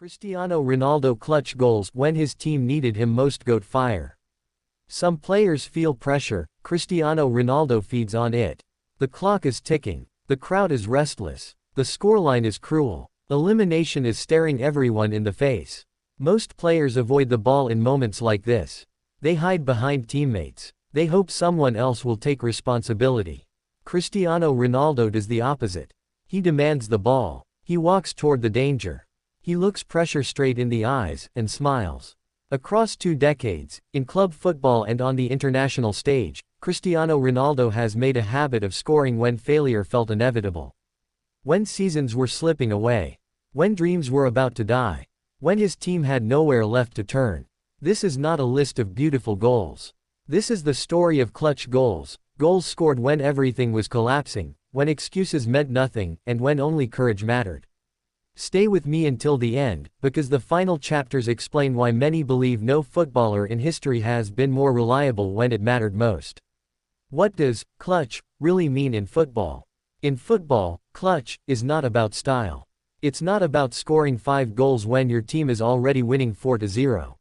Cristiano Ronaldo clutch goals when his team needed him most. Goat fire. Some players feel pressure, Cristiano Ronaldo feeds on it. The clock is ticking. The crowd is restless. The scoreline is cruel. Elimination is staring everyone in the face. Most players avoid the ball in moments like this. They hide behind teammates. They hope someone else will take responsibility. Cristiano Ronaldo does the opposite. He demands the ball. He walks toward the danger. He looks pressure straight in the eyes, and smiles. Across 2 decades, in club football and on the international stage, Cristiano Ronaldo has made a habit of scoring when failure felt inevitable. When seasons were slipping away. When dreams were about to die. When his team had nowhere left to turn. This is not a list of beautiful goals. This is the story of clutch goals, goals scored when everything was collapsing, when excuses meant nothing, and when only courage mattered. Stay with me until the end, because the final chapters explain why many believe no footballer in history has been more reliable when it mattered most. What does clutch really mean in football? In football, clutch is not about style. It's not about scoring 5 goals when your team is already winning 4-0.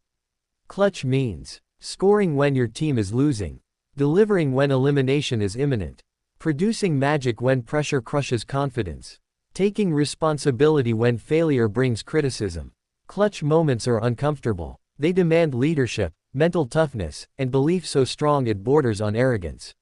Clutch means scoring when your team is losing, delivering when elimination is imminent, producing magic when pressure crushes confidence, taking responsibility when failure brings criticism. Clutch moments are uncomfortable. They demand leadership, mental toughness, and belief so strong it borders on arrogance.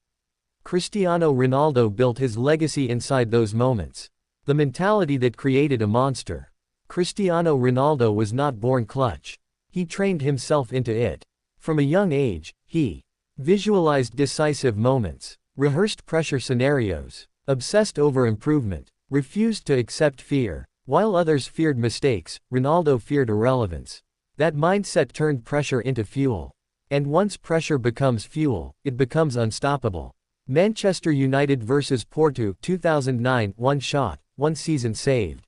Cristiano Ronaldo built his legacy inside those moments. The mentality that created a monster. Cristiano Ronaldo was not born clutch. He trained himself into it. From a young age, he visualized decisive moments, rehearsed pressure scenarios, obsessed over improvement, refused to accept fear. While others feared mistakes, Ronaldo feared irrelevance. That mindset turned pressure into fuel. And once pressure becomes fuel, it becomes unstoppable. Manchester United vs Porto 2009, 1 shot, 1 season saved.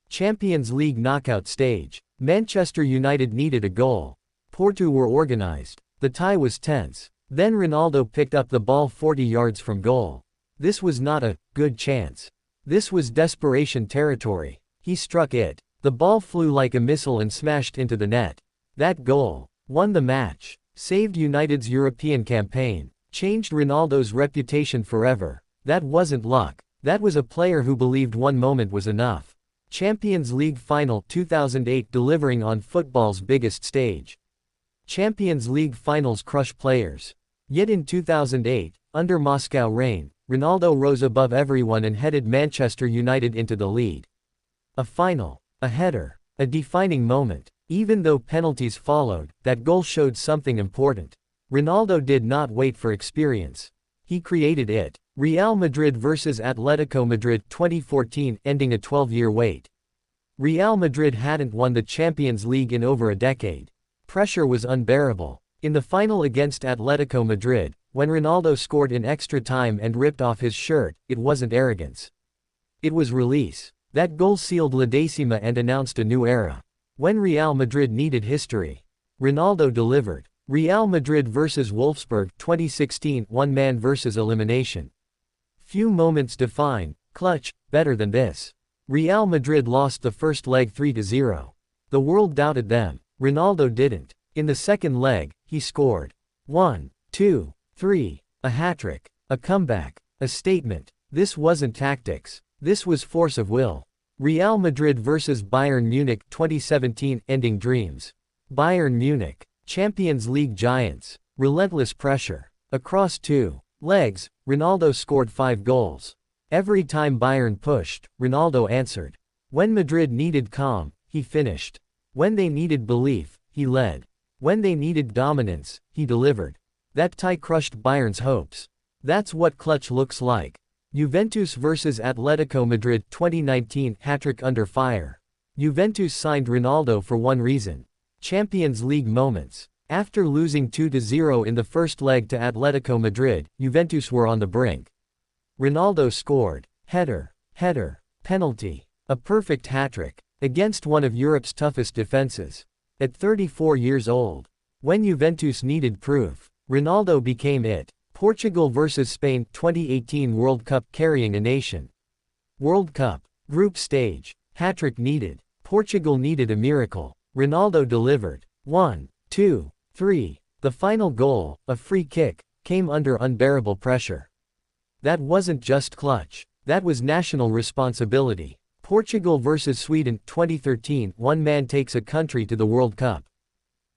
Champions League knockout stage. Manchester United needed a goal. Porto were organized. The tie was tense. Then Ronaldo picked up the ball 40 yards from goal. This was not a good chance. This was desperation territory. He struck it. The ball flew like a missile and smashed into the net. That goal won the match, saved United's European campaign, changed Ronaldo's reputation forever. That wasn't luck. That was a player who believed one moment was enough. Champions League Final 2008, delivering on football's biggest stage. Champions League finals crush players. Yet in 2008, under Moscow reign, Ronaldo rose above everyone and headed Manchester United into the lead. A final, a header, a defining moment. Even though penalties followed, that goal showed something important. Ronaldo did not wait for experience. He created it. Real Madrid vs Atletico Madrid 2014, ending a 12-year wait. Real Madrid hadn't won the Champions League in over a decade. Pressure was unbearable. In the final against Atletico Madrid, when Ronaldo scored in extra time and ripped off his shirt, it wasn't arrogance. It was release. That goal sealed La Decima and announced a new era. When Real Madrid needed history, Ronaldo delivered. Real Madrid vs Wolfsburg 2016, one man versus elimination. Few moments define clutch better than this. Real Madrid lost the first leg 3-0. The world doubted them. Ronaldo didn't. In the second leg, he scored. 1, 2, 3, a hat-trick, a comeback, a statement. This wasn't tactics. This was force of will. Real Madrid vs Bayern Munich 2017, ending dreams. Bayern Munich, Champions League giants, relentless pressure. Across 2 legs, Ronaldo scored 5 goals. Every time Bayern pushed, Ronaldo answered. When Madrid needed calm, he finished. When they needed belief, he led. When they needed dominance, he delivered. That tie crushed Bayern's hopes. That's what clutch looks like. Juventus vs Atletico Madrid 2019, hat-trick under fire. Juventus signed Ronaldo for one reason. Champions League moments. After losing 2-0 in the first leg to Atletico Madrid, Juventus were on the brink. Ronaldo scored. Header, penalty. A perfect hat-trick. Against one of Europe's toughest defenses. At 34 years old. When Juventus needed proof, Ronaldo became it. Portugal vs Spain 2018 World Cup, carrying a nation. World Cup. Group stage. Hat-trick needed. Portugal needed a miracle. Ronaldo delivered. 1, 2, 3. The final goal, a free kick, came under unbearable pressure. That wasn't just clutch. That was national responsibility. Portugal vs Sweden 2013. One man takes a country to the World Cup.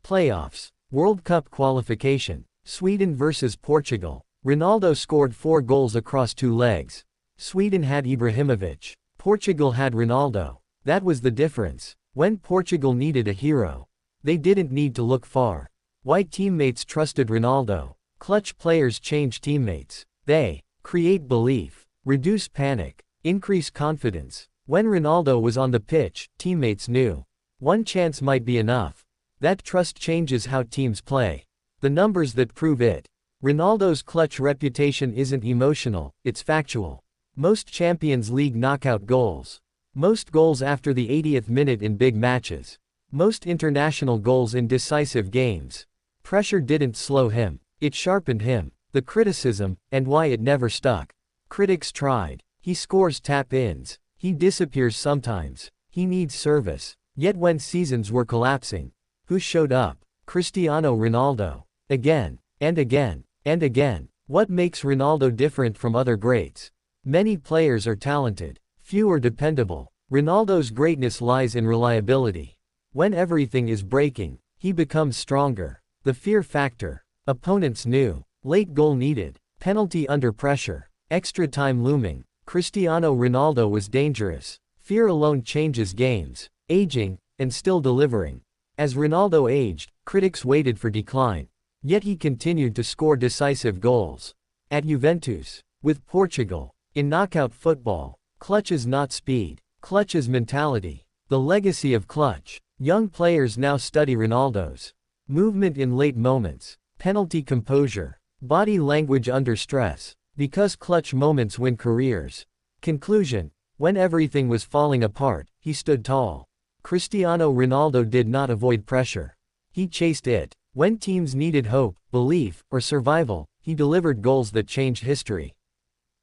Playoffs. World Cup qualification. Sweden vs Portugal. Ronaldo scored 4 goals across 2 legs. Sweden had Ibrahimovic. Portugal had Ronaldo. That was the difference. When Portugal needed a hero, they didn't need to look far. White teammates trusted Ronaldo. Clutch players change teammates. They create belief, reduce panic, increase confidence. When Ronaldo was on the pitch, teammates knew one chance might be enough. That trust changes how teams play. The numbers that prove it. Ronaldo's clutch reputation isn't emotional, it's factual. Most Champions League knockout goals. Most goals after the 80th minute in big matches. Most international goals in decisive games. Pressure didn't slow him, it sharpened him. The criticism, and why it never stuck. Critics tried. He scores tap-ins. He disappears sometimes. He needs service. Yet when seasons were collapsing, who showed up? Cristiano Ronaldo. Again, and again, and again. What makes Ronaldo different from other greats? Many players are talented. Few are dependable. Ronaldo's greatness lies in reliability. When everything is breaking, he becomes stronger. The fear factor. Opponents knew. Late goal needed. Penalty under pressure. Extra time looming. Cristiano Ronaldo was dangerous. Fear alone changes games. Aging, and still delivering. As Ronaldo aged, critics waited for decline. Yet he continued to score decisive goals. At Juventus. With Portugal. In knockout football. Clutch is not speed. Clutch is mentality. The legacy of clutch. Young players now study Ronaldo's movement in late moments. Penalty composure. Body language under stress. Because clutch moments win careers. Conclusion. When everything was falling apart, he stood tall. Cristiano Ronaldo did not avoid pressure. He chased it. When teams needed hope, belief, or survival, he delivered goals that changed history.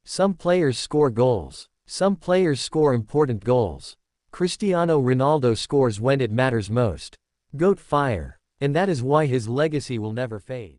Some players score goals. Some players score important goals. Cristiano Ronaldo scores when it matters most. GOAT fire. And that is why his legacy will never fade.